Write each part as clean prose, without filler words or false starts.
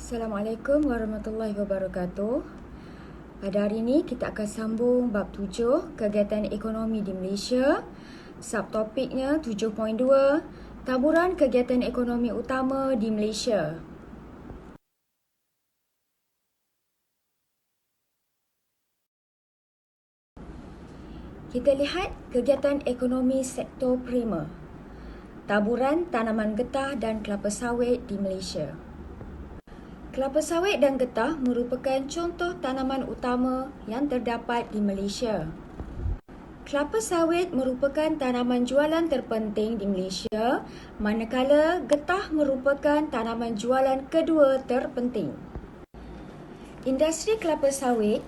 Assalamualaikum warahmatullahi wabarakatuh. Pada hari ini kita akan sambung bab 7 kegiatan ekonomi di Malaysia. Subtopiknya 7.2 taburan kegiatan ekonomi utama di Malaysia. Kita lihat kegiatan ekonomi sektor prima. Taburan tanaman getah dan kelapa sawit di Malaysia. Kelapa sawit dan getah merupakan contoh tanaman utama yang terdapat di Malaysia. Kelapa sawit merupakan tanaman jualan terpenting di Malaysia, manakala getah merupakan tanaman jualan kedua terpenting. Industri kelapa sawit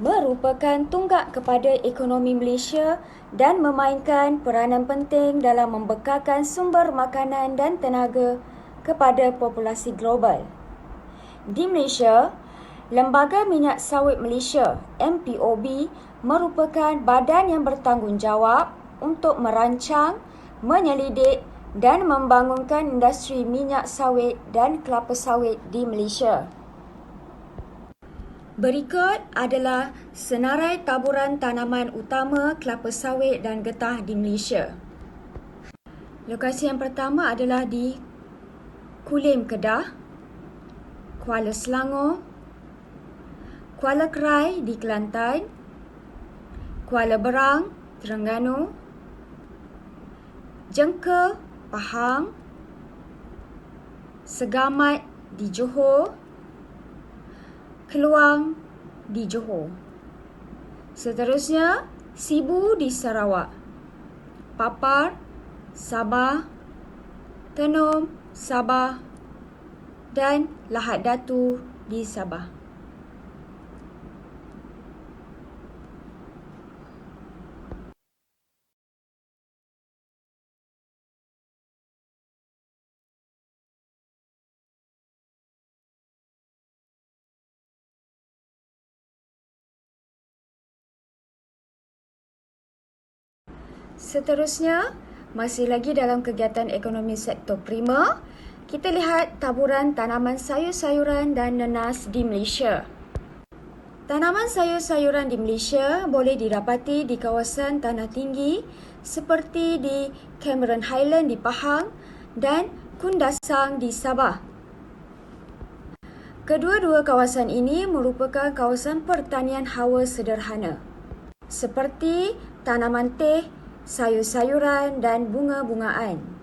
merupakan tunggak kepada ekonomi Malaysia dan memainkan peranan penting dalam membekalkan sumber makanan dan tenaga kepada populasi global. Di Malaysia, Lembaga Minyak Sawit Malaysia (MPOB) merupakan badan yang bertanggungjawab untuk merancang, menyelidik dan membangunkan industri minyak sawit dan kelapa sawit di Malaysia. Berikut adalah senarai taburan tanaman utama kelapa sawit dan getah di Malaysia. Lokasi yang pertama adalah di Kulim, Kedah, Kuala Selangor, Kuala Kerai di Kelantan, Kuala Berang, Terengganu, Jengke, Pahang, Segamat di Johor, Keluang di Johor. Seterusnya, Sibu di Sarawak, Papar, Sabah, Tenom, Sabah dan Lahad Datu di Sabah. Seterusnya, masih lagi dalam kegiatan ekonomi sektor prima, kita lihat taburan tanaman sayur-sayuran dan nenas di Malaysia. Tanaman sayur-sayuran di Malaysia boleh didapati di kawasan tanah tinggi seperti di Cameron Highland di Pahang dan Kundasang di Sabah. Kedua-dua kawasan ini merupakan kawasan pertanian hawa sederhana, seperti tanaman teh, sayur-sayuran dan bunga-bungaan.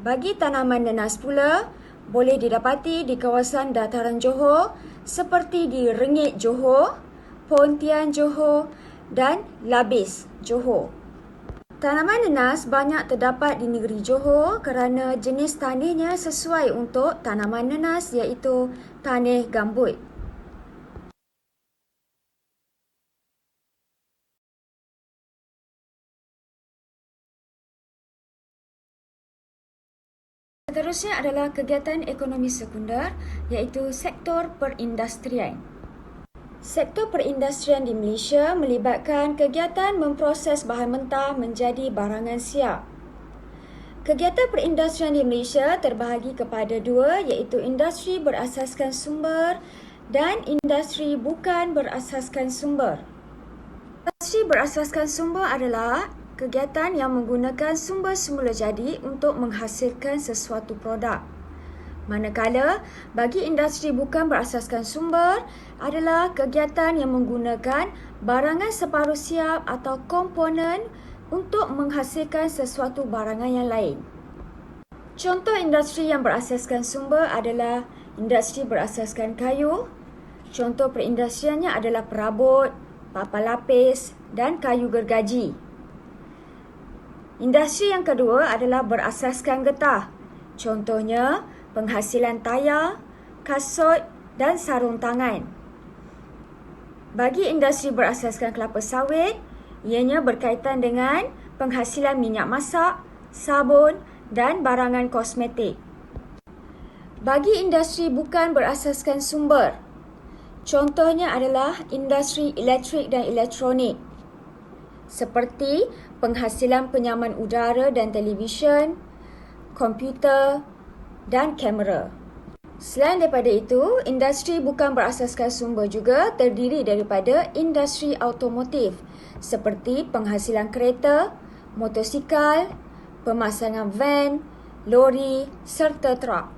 Bagi tanaman nenas pula, boleh didapati di kawasan dataran Johor seperti di Rengit Johor, Pontian Johor dan Labis Johor. Tanaman nenas banyak terdapat di negeri Johor kerana jenis tanihnya sesuai untuk tanaman nenas iaitu tanih gambut. Seterusnya adalah kegiatan ekonomi sekunder iaitu sektor perindustrian. Sektor perindustrian di Malaysia melibatkan kegiatan memproses bahan mentah menjadi barangan siap. Kegiatan perindustrian di Malaysia terbahagi kepada dua iaitu industri berasaskan sumber dan industri bukan berasaskan sumber. Industri berasaskan sumber adalah kegiatan yang menggunakan sumber semula jadi untuk menghasilkan sesuatu produk. Manakala bagi industri bukan berasaskan sumber adalah kegiatan yang menggunakan barangan separuh siap atau komponen untuk menghasilkan sesuatu barangan yang lain. Contoh industri yang berasaskan sumber adalah industri berasaskan kayu. Contoh perindustriannya adalah perabot, papan lapis dan kayu gergaji. Industri yang kedua adalah berasaskan getah. Contohnya, penghasilan tayar, kasut dan sarung tangan. Bagi industri berasaskan kelapa sawit, ianya berkaitan dengan penghasilan minyak masak, sabun dan barangan kosmetik. Bagi industri bukan berasaskan sumber, contohnya adalah industri elektrik dan elektronik, seperti penghasilan penyaman udara dan televisyen, komputer dan kamera. Selain daripada itu, industri bukan berasaskan sumber juga terdiri daripada industri automotif seperti penghasilan kereta, motosikal, pemasangan van, lori serta truk.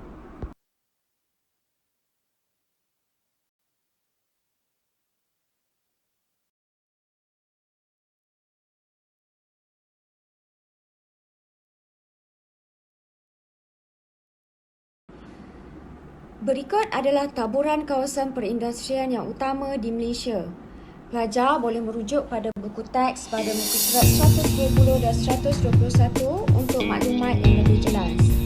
Berikut adalah taburan kawasan perindustrian yang utama di Malaysia. Pelajar boleh merujuk pada buku teks pada muka surat 120 dan 121 untuk maklumat yang lebih jelas.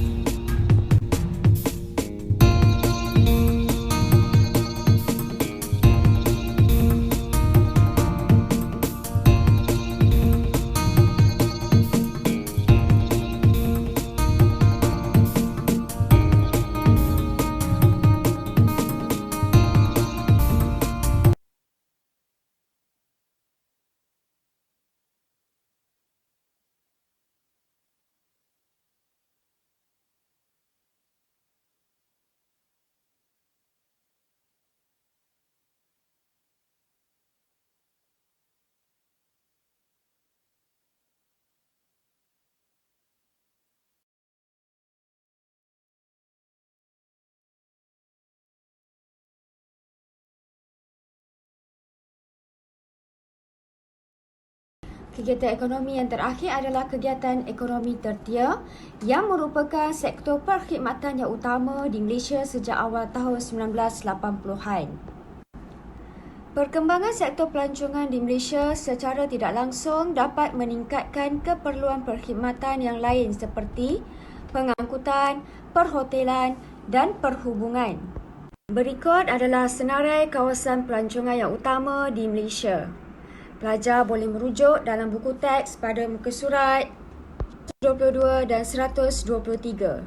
Kegiatan ekonomi yang terakhir adalah kegiatan ekonomi tertiar yang merupakan sektor perkhidmatan yang utama di Malaysia sejak awal tahun 1980-an. Perkembangan sektor pelancongan di Malaysia secara tidak langsung dapat meningkatkan keperluan perkhidmatan yang lain seperti pengangkutan, perhotelan dan perhubungan. Berikut adalah senarai kawasan pelancongan yang utama di Malaysia. Pelajar boleh merujuk dalam buku teks pada muka surat 22 dan 123.